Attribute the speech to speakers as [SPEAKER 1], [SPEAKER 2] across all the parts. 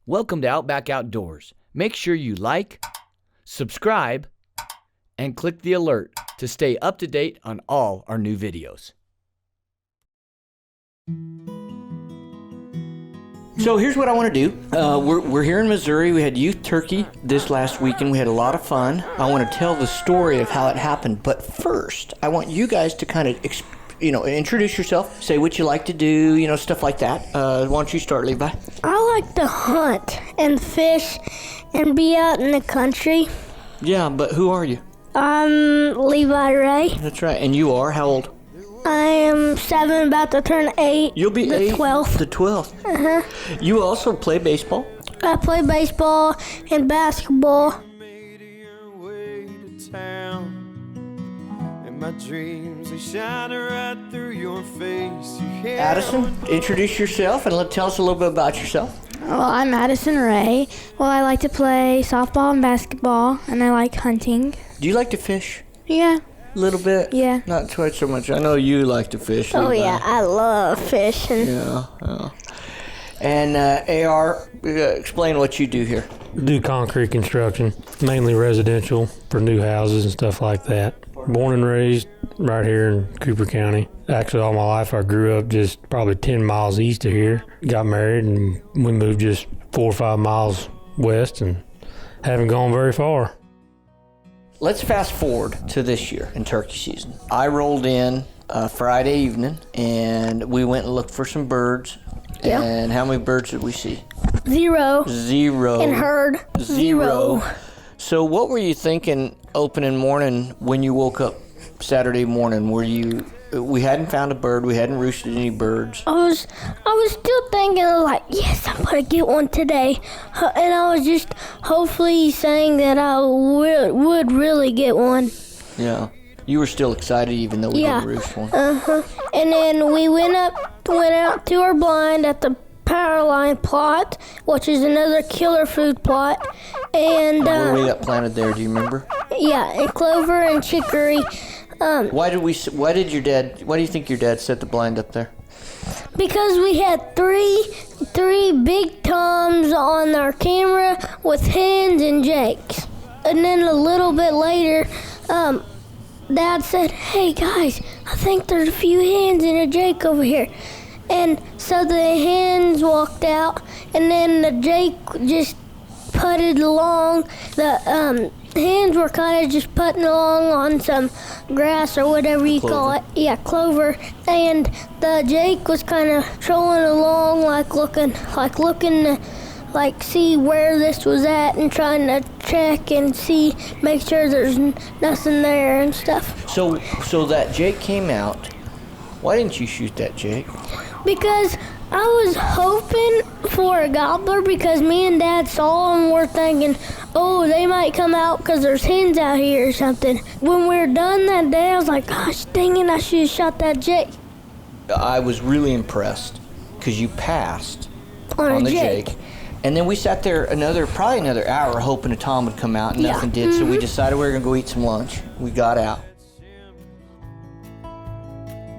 [SPEAKER 1] Welcome to Outback Outdoors. Make sure you like, subscribe, and click the alert to stay up to date on all our new videos.
[SPEAKER 2] So here's what I want to do. We're here in Missouri. We had youth turkey this last weekend. We had a lot of fun. I want to tell the story of how it happened. But first, I want you guys to kind of, introduce yourself. Say what you like to do, stuff like that. Why don't you start, Levi?
[SPEAKER 3] I like to hunt and fish and be out in the country.
[SPEAKER 2] Yeah, but who are you?
[SPEAKER 3] I'm Levi Ray.
[SPEAKER 2] That's right. And you are? How old?
[SPEAKER 3] I am 7, about to turn 8.
[SPEAKER 2] You'll be
[SPEAKER 3] the
[SPEAKER 2] 8?
[SPEAKER 3] 12th.
[SPEAKER 2] The 12th.
[SPEAKER 3] Uh-huh.
[SPEAKER 2] You also play baseball?
[SPEAKER 3] I play baseball and basketball.
[SPEAKER 4] My dreams, they shine right through your face.
[SPEAKER 2] Addison, introduce yourself and tell us a little bit about yourself.
[SPEAKER 5] Well, I'm Addison Ray. Well, I like to play softball and basketball, and I like hunting.
[SPEAKER 2] Do you like to fish?
[SPEAKER 5] Yeah.
[SPEAKER 2] A little bit?
[SPEAKER 5] Yeah.
[SPEAKER 2] Not quite so much. I know you like to fish.
[SPEAKER 3] Oh,
[SPEAKER 2] Levi.
[SPEAKER 3] yeah, I love fishing.
[SPEAKER 2] Yeah. And AR, explain what you do here.
[SPEAKER 6] Do concrete construction, mainly residential for new houses and stuff like that. Born and raised right here in Cooper County. Actually, all my life I grew up just probably 10 miles east of here. Got married and we moved just 4 or 5 miles west and haven't gone very far.
[SPEAKER 2] Let's fast forward to this year in turkey season. I rolled in Friday evening and we went and looked for some birds.
[SPEAKER 3] Yeah.
[SPEAKER 2] And how many birds did we see?
[SPEAKER 3] 0.
[SPEAKER 2] 0.
[SPEAKER 3] And heard 0.
[SPEAKER 2] So what were you thinking opening morning when you woke up Saturday morning? We hadn't found a bird, we hadn't roosted any birds.
[SPEAKER 3] I was still thinking yes, I'm gonna get one today, and I was just hopefully saying that I would really get one.
[SPEAKER 2] Yeah, you were still excited even though we didn't roost one.
[SPEAKER 3] And then we went out to our blind at the power line plot, which is another killer food plot, and
[SPEAKER 2] Where we got planted there, do you remember?
[SPEAKER 3] yeah, and clover and chicory.
[SPEAKER 2] Why do you think your dad set the blind up there?
[SPEAKER 3] Because we had three big toms on our camera with hens and jakes. And then a little bit later, Dad said, "Hey guys, I think there's a few hens and a jake over here." And so the hens walked out, and then the jake just putted along. The hens were kind of just putting along on some grass or whatever you call it. Yeah, clover. And the jake was kind of trolling along, looking to see where this was at and trying to check and make sure there's nothing there and stuff.
[SPEAKER 2] So that jake came out. Why didn't you shoot that jake?
[SPEAKER 3] Because I was hoping for a gobbler, because me and Dad saw them and were thinking, oh, they might come out because there's hens out here or something. When we were done that day, I was like, gosh dang it, I should have shot that jake.
[SPEAKER 2] I was really impressed because you passed
[SPEAKER 3] On
[SPEAKER 2] the
[SPEAKER 3] a jake.
[SPEAKER 2] And then we sat there probably another hour hoping a tom would come out and nothing did. So we decided we were going to go eat some lunch. We got out.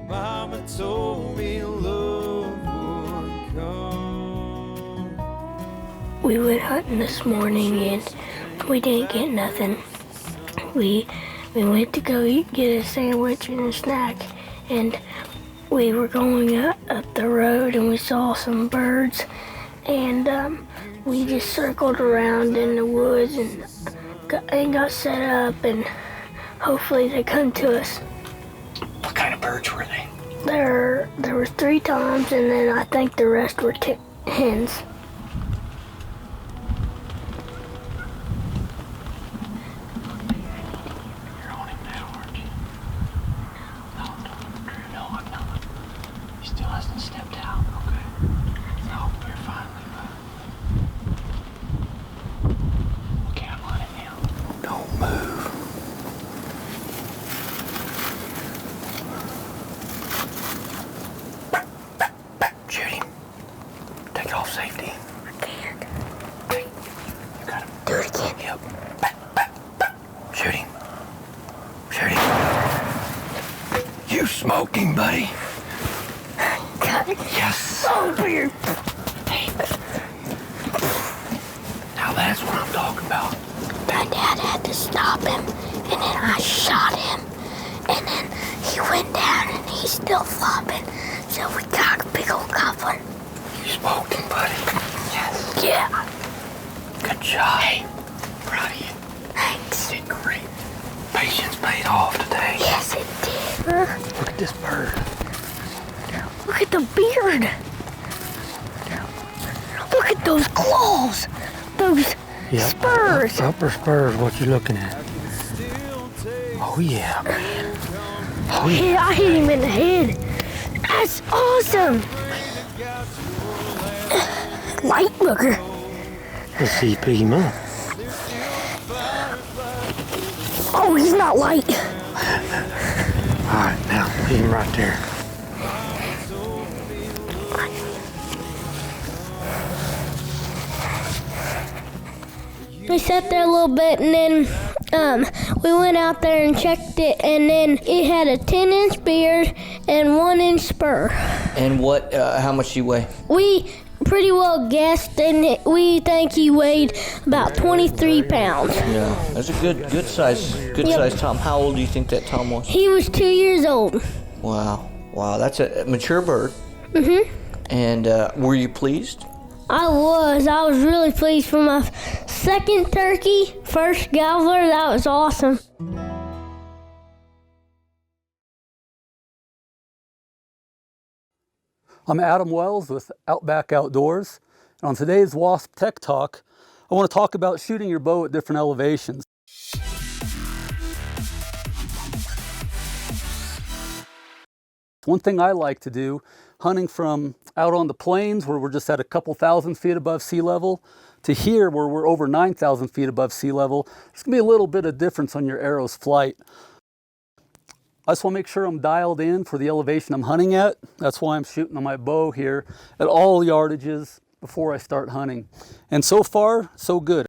[SPEAKER 4] Mama told me love would come.
[SPEAKER 3] We went hunting this morning and we didn't get nothing. We went to go get a sandwich and a snack, and we were going up the road and we saw some birds, and we just circled around in the woods and got set up, and hopefully they come to us.
[SPEAKER 2] What kind of birds were they?
[SPEAKER 3] There were 3 toms, and then I think the rest were hens.
[SPEAKER 7] You're on him now, aren't you? No, I'm not. He still hasn't stepped out. Okay. No, you're fine, Levi. Okay, I'm on it now. Don't move. Shoot him. Take off safety.
[SPEAKER 3] I can't.
[SPEAKER 7] Okay. You got him.
[SPEAKER 3] Do it again.
[SPEAKER 7] Yep. Shoot him. Shoot him. You smoked him, buddy.
[SPEAKER 3] Got it.
[SPEAKER 7] Yes.
[SPEAKER 3] Oh, weird.
[SPEAKER 7] Hey.
[SPEAKER 3] I shot him, and then he went down and he's still flopping. So we got a big old gobbler.
[SPEAKER 7] You smoked him, buddy. Yes.
[SPEAKER 3] Yeah.
[SPEAKER 7] Good job. Hey, proud of you.
[SPEAKER 3] Thanks.
[SPEAKER 7] You did great. Patience paid off today.
[SPEAKER 3] Yes, it did.
[SPEAKER 7] Look at this bird.
[SPEAKER 3] Look at the beard. Look at those claws. Those spurs.
[SPEAKER 7] Upper spurs, what you looking at? Oh yeah, man. Oh yeah.
[SPEAKER 3] Yeah, I hit him in the head. That's awesome. Light booger.
[SPEAKER 7] Let's see you pick him up.
[SPEAKER 3] Oh, he's not light.
[SPEAKER 7] Alright, now leave him right there.
[SPEAKER 3] We sat there a little bit, and then we went out there and checked it, and then it had a 10-inch beard and 1-inch spur.
[SPEAKER 2] And what? How much do you weigh?
[SPEAKER 3] We pretty well guessed, and we think he weighed about 23 pounds.
[SPEAKER 2] Yeah, that's a good size tom. How old do you think that tom was?
[SPEAKER 3] He was 2 years old.
[SPEAKER 2] Wow, that's a mature bird.
[SPEAKER 3] Mm-hmm.
[SPEAKER 2] And were you pleased?
[SPEAKER 3] I was really pleased for my second turkey, first gobbler. That was awesome.
[SPEAKER 8] I'm Adam Wells with Outback Outdoors, and on today's Wasp Tech Talk, I want to talk about shooting your bow at different elevations. One thing I like to do, hunting from out on the plains where we're just at a couple thousand feet above sea level, to here where we're over 9,000 feet above sea level, there's going to be a little bit of difference on your arrow's flight. I just want to make sure I'm dialed in for the elevation I'm hunting at. That's why I'm shooting on my bow here at all yardages before I start hunting. And so far, so good.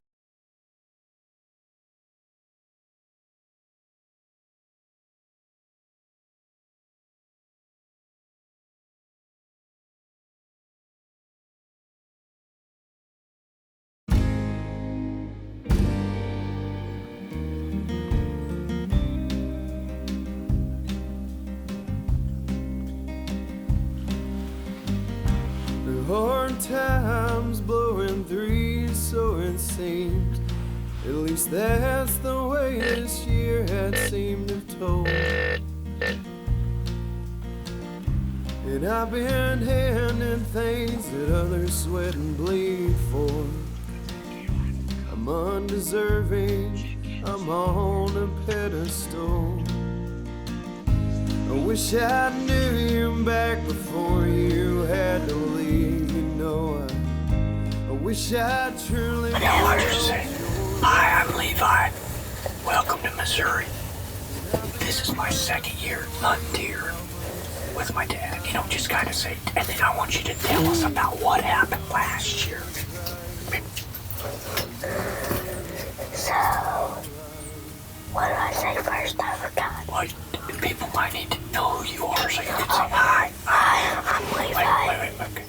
[SPEAKER 4] Hard times blowing through, so it seems. At least that's the way this year had seemed to have told. And I've been handing things that others sweat and bleed for. I'm undeserving, I'm on a pedestal. I wish I knew you back before you had to leave. You know, I wish I truly.
[SPEAKER 7] I know what you're saying. Hi, I'm Levi. Welcome to Missouri. This is my second year hunting deer with my dad. You know, just kind of say, and then I want you to tell us about what happened last year.
[SPEAKER 3] So, what did I say first? I forgot.
[SPEAKER 7] Well, people might need to know who you are, so you can say hi.
[SPEAKER 3] Hi, I'm Levi.
[SPEAKER 7] Wait. Okay.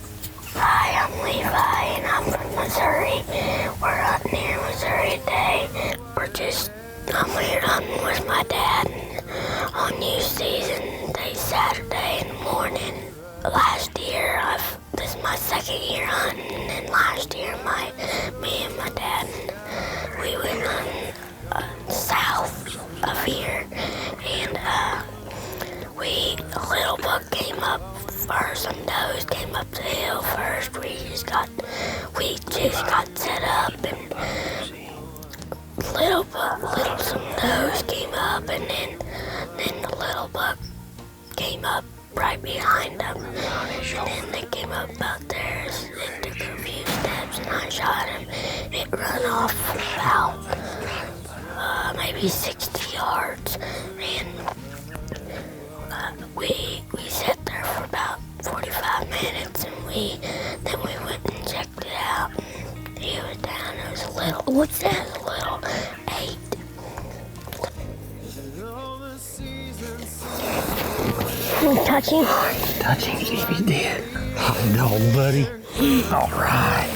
[SPEAKER 3] Hi, I'm Levi, and I'm from Missouri. We're hunting here in Missouri today. I'm here hunting with my dad on new season day Saturday in the morning. Last year, this is my second year hunting, and last year, me and my dad, we went hunting south of here, and a little buck came up first. Some does came up the hill first. We just got set up, and some does came up, and then the little buck came up right behind them, and then they came up about there. It took a few steps, and I shot him. It ran off about maybe 60 yards, and we sat there for about 45 minutes, and then we went and checked it out, and he was down. It was a little, what's that? It was a little 8. Can we touch him?
[SPEAKER 7] Touching if you did. Oh, no, buddy. All right.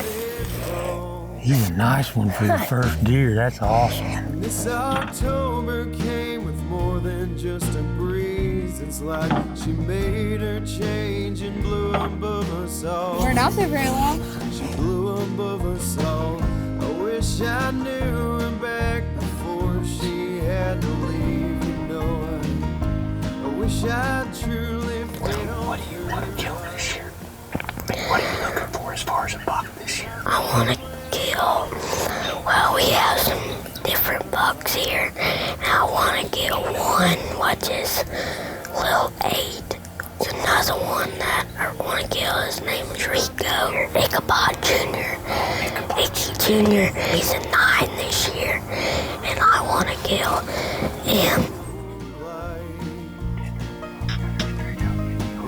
[SPEAKER 7] He's a nice one for your first deer. That's awesome.
[SPEAKER 4] This October came more than just a breeze. It's like she made her change and blew above us all.
[SPEAKER 9] We're not there very long.
[SPEAKER 4] She blew above us all. I wish I knew her back before she had to leave. You know, I wish I truly felt.
[SPEAKER 7] What do you want to kill this year? What are you looking for as far as a buck this year?
[SPEAKER 3] I want to kill. Well, we have some different bucks here. And I want to kill one, which is Lil 8. There's another one that I want to kill. His name is Rico Ichabod Jr. Icky Jr. He's a 9 this year. And I want to kill him.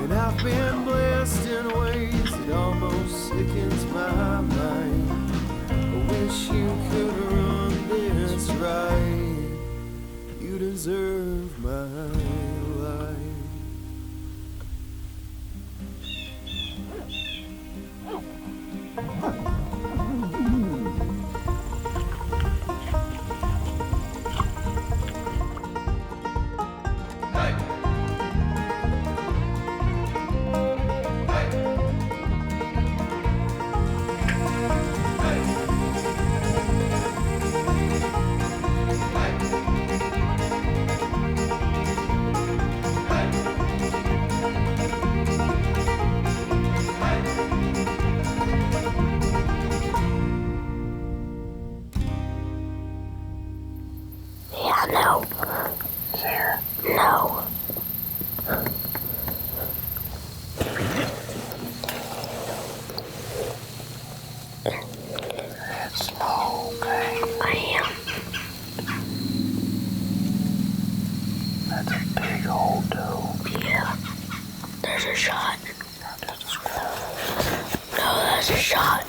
[SPEAKER 4] And I've been blessed in ways that almost sickens my mind. I wish you could run this right. You deserve my life.
[SPEAKER 3] Yeah, no.
[SPEAKER 7] There.
[SPEAKER 3] No.
[SPEAKER 7] That's okay.
[SPEAKER 3] I am.
[SPEAKER 7] That's a big old doe.
[SPEAKER 3] Yeah. There's a shot.
[SPEAKER 7] That's a squirrel.
[SPEAKER 3] No, that's a shot.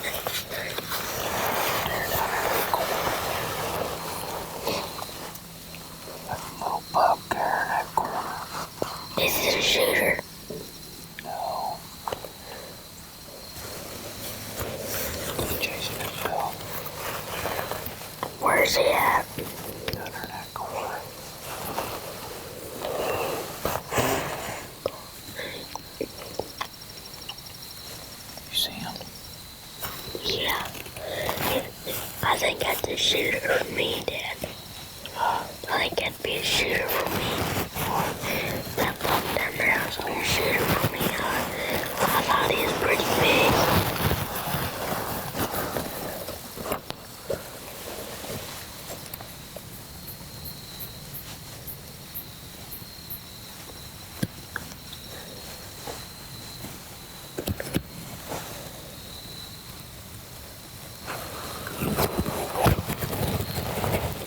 [SPEAKER 7] Little buck there in that corner.
[SPEAKER 3] This is a shooter.
[SPEAKER 7] No. Chasing himself.
[SPEAKER 3] Where's he at?
[SPEAKER 7] Under that corner. You see him?
[SPEAKER 3] Yeah. I think that's a shooter for me, Dad. I think that'd be a shooter for me. That buck down there has to be a shooter for me. I thought he was pretty big.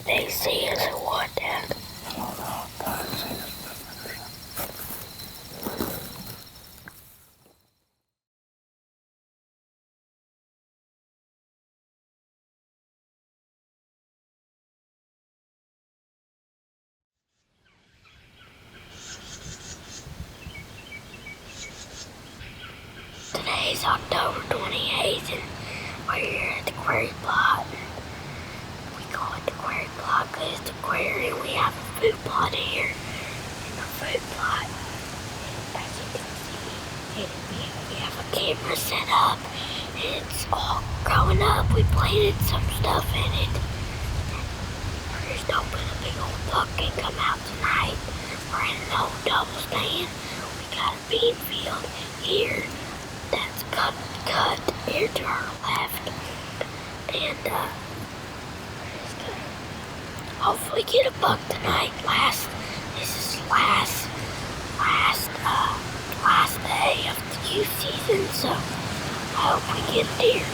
[SPEAKER 3] They see us or what, Dad? Today's October 28th and we're here at the quarry plot. We call it the quarry plot because it's a quarry and we have a food plot here. In the food plot, as you can see, we have a camera set up and it's all growing up. We planted some stuff in it. We're just hoping a big old buck can come out tonight. We're in an old double stand. We got a bean field here that's cut here to our left, and hopefully get a buck tonight. This is last day of the youth season, so I hope we get a deer.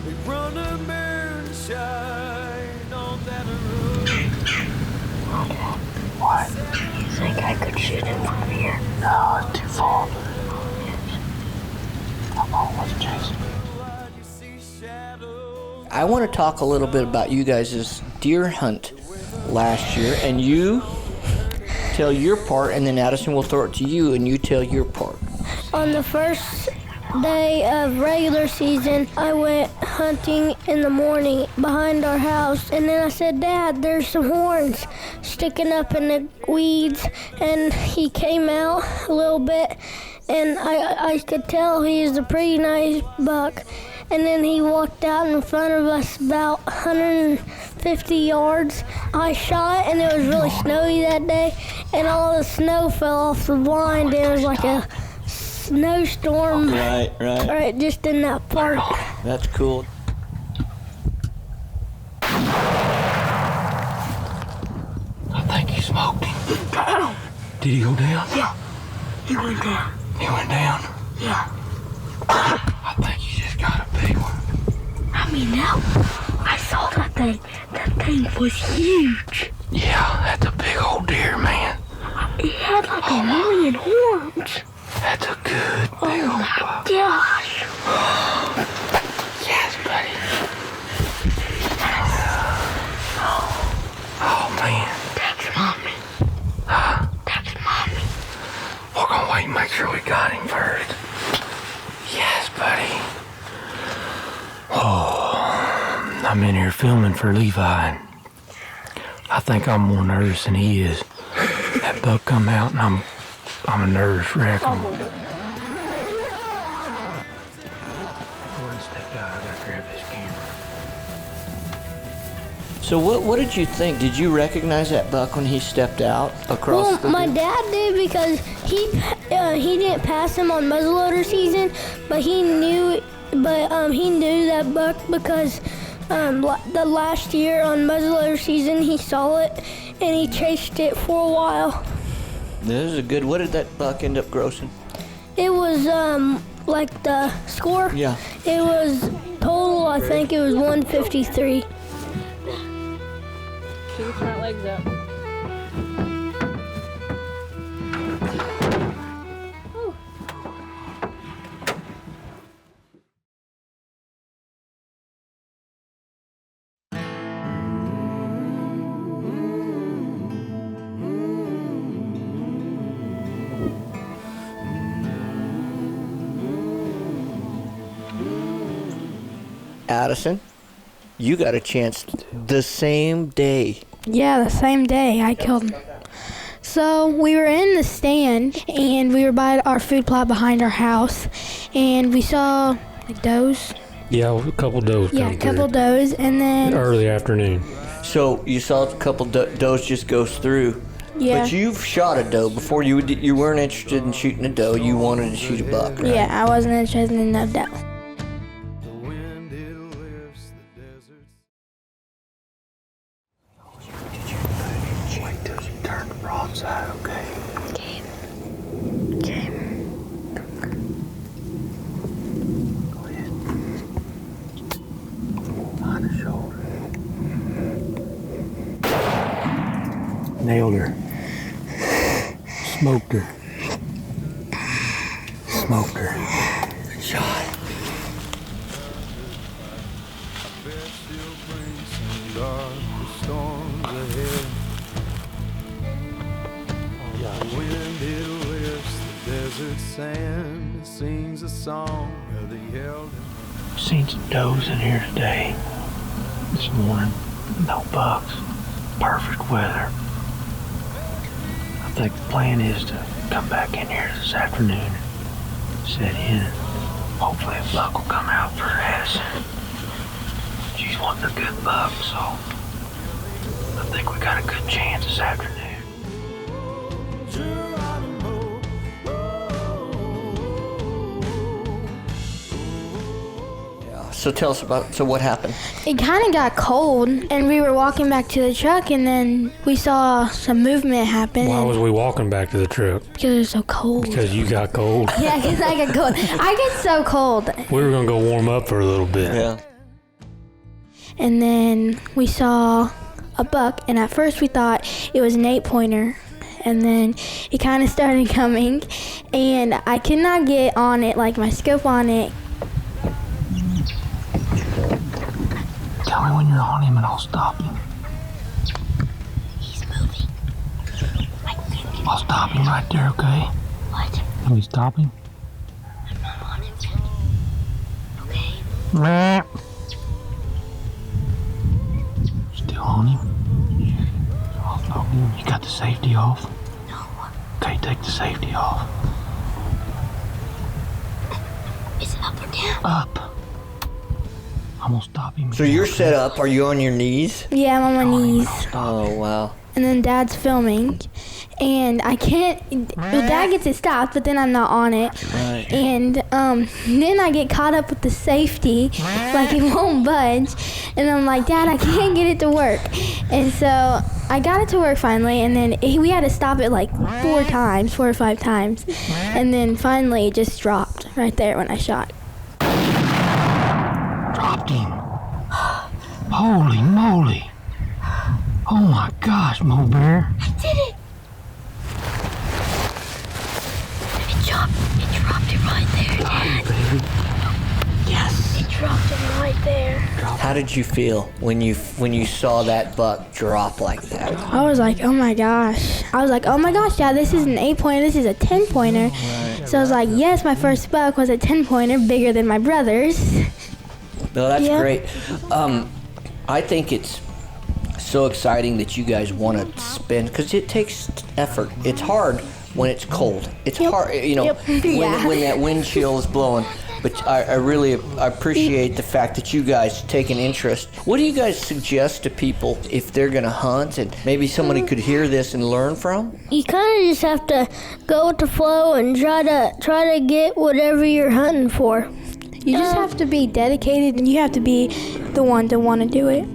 [SPEAKER 4] They run a moonshine on that road.
[SPEAKER 2] I want to talk a little bit about you guys' deer hunt last year, and you tell your part, and then Addison will throw it to you, and you tell your part.
[SPEAKER 3] On the first day of regular season, I went hunting in the morning behind our house, and then I said, Dad, there's some horns sticking up in the weeds, and he came out a little bit, and I could tell he was a pretty nice buck, and then he walked out in front of us about 150 yards. I shot, and it was really snowy that day, and all the snow fell off the blind, and it was like a snowstorm. Right, just in that part.
[SPEAKER 2] That's cool.
[SPEAKER 7] I think he smoked him. Did he go down?
[SPEAKER 9] Yeah, he went down.
[SPEAKER 7] He went down?
[SPEAKER 9] Yeah.
[SPEAKER 7] I think he just got a big one.
[SPEAKER 9] I mean, now, I saw that thing. That thing was huge.
[SPEAKER 7] Yeah, that's a big old deer, man.
[SPEAKER 9] It had like a million horns.
[SPEAKER 7] That's a good big old buck.
[SPEAKER 9] Gosh.
[SPEAKER 7] Yes, buddy. Oh, man.
[SPEAKER 9] That's Mommy.
[SPEAKER 7] Huh?
[SPEAKER 9] That's Mommy.
[SPEAKER 7] We're gonna wait and make sure we got him first. Yes, buddy. Oh, I'm in here filming for Levi, and I think I'm more nervous than he is. That buck come out, and I'm a nervous wreck. Go ahead, step out. I gotta grab this camera.
[SPEAKER 2] So what did you think? Did you recognize that buck when he stepped out across the
[SPEAKER 3] My dad did, because he didn't pass him on muzzleloader season, but he knew that buck because the last year on muzzleloader season he saw it and he chased it for a while.
[SPEAKER 2] This is a good. What did that buck end up grossing?
[SPEAKER 3] It was like the score.
[SPEAKER 2] Yeah.
[SPEAKER 3] It was total. I think it was 153.
[SPEAKER 10] Keep your front legs up.
[SPEAKER 2] Addison, you got a chance the same day.
[SPEAKER 5] Yeah, the same day I killed him. So we were in the stand, and we were by our food plot behind our house, and we saw like does.
[SPEAKER 6] Yeah, a couple does.
[SPEAKER 5] Yeah, a couple does, and then
[SPEAKER 6] early afternoon.
[SPEAKER 2] So you saw a couple does just goes through.
[SPEAKER 5] Yeah.
[SPEAKER 2] But you've shot a doe before. You weren't interested in shooting a doe. You wanted to shoot a buck, right?
[SPEAKER 5] Yeah, I wasn't interested in no doe.
[SPEAKER 7] Wait till you turn the broadside, okay?
[SPEAKER 9] Okay.
[SPEAKER 7] Go ahead. Behind the shoulder. Nailed her. Smoked her. Smoked her. Good shot.
[SPEAKER 4] Wind it lifts the desert sand, sings a song of the elder.
[SPEAKER 7] Seen some does in here today. This morning, no bucks. Perfect weather. I think the plan is to come back in here this afternoon, set in. Hopefully a buck will come out for Addison. She's wanting a good buck, so I think we got a good chance this afternoon.
[SPEAKER 2] So tell us about, so what happened?
[SPEAKER 5] It kind of got cold, and we were walking back to the truck, and then we saw some movement happen.
[SPEAKER 6] Why was we walking back to the truck?
[SPEAKER 5] Because it was so cold.
[SPEAKER 6] Because you got cold.
[SPEAKER 5] Yeah, because I got cold. I get so cold.
[SPEAKER 6] We were going to go warm up for a little bit.
[SPEAKER 2] Yeah.
[SPEAKER 5] And then we saw a buck, and at first we thought it was an 8-pointer. And then he kind of started coming, and I could not get on it, like my scope on it.
[SPEAKER 7] Tell me when you're on him and I'll stop him.
[SPEAKER 9] He's moving.
[SPEAKER 7] I'll stop him right there, okay?
[SPEAKER 9] What?
[SPEAKER 7] Can we stop him?
[SPEAKER 9] I'm not on him yet. Okay.
[SPEAKER 7] Meh. Still on him? Oh, no. You got the safety off?
[SPEAKER 9] No.
[SPEAKER 7] Okay, take the safety off.
[SPEAKER 9] Is it up or down?
[SPEAKER 7] Up. I'm gonna stop him.
[SPEAKER 2] So you're set up. Are you on your knees?
[SPEAKER 5] Yeah, I'm on my knees.
[SPEAKER 2] Oh, wow.
[SPEAKER 5] And then Dad's filming. And I can't, well, Dad gets it stopped, but then I'm not on it.
[SPEAKER 2] Right.
[SPEAKER 5] And then I get caught up with the safety, like it won't budge. And I'm like, Dad, I can't get it to work. And so I got it to work finally, and then we had to stop it like 4 or 5 times. And then finally it just dropped right there when I shot.
[SPEAKER 7] Dropped him. Holy moly. Oh my gosh, Mo Bear.
[SPEAKER 9] I did it. It dropped it right there, Dad.
[SPEAKER 7] Baby. Yes.
[SPEAKER 9] It dropped it right there.
[SPEAKER 2] How did you feel when you saw that buck drop like that?
[SPEAKER 5] I was like, oh my gosh. Dad, this is an 8-pointer, this is a 10-pointer. Right. So I was like, yes, my first buck was a 10-pointer, bigger than my brother's.
[SPEAKER 2] No, that's great. I think it's so exciting that you guys want to spend, because it takes effort. It's hard when it's cold. It's hard, you know, when that wind chill is blowing. But I really appreciate the fact that you guys take an interest. What do you guys suggest to people if they're going to hunt and maybe somebody could hear this and learn from?
[SPEAKER 3] You kind of just have to go with the flow and try to get whatever you're hunting for.
[SPEAKER 5] You just have to be dedicated, and you have to be the one to want to do it.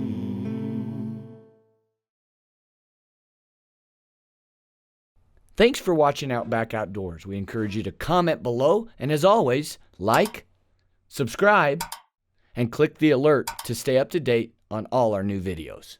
[SPEAKER 1] Thanks for watching Outback Outdoors. We encourage you to comment below, and as always, like, subscribe, and click the alert to stay up to date on all our new videos.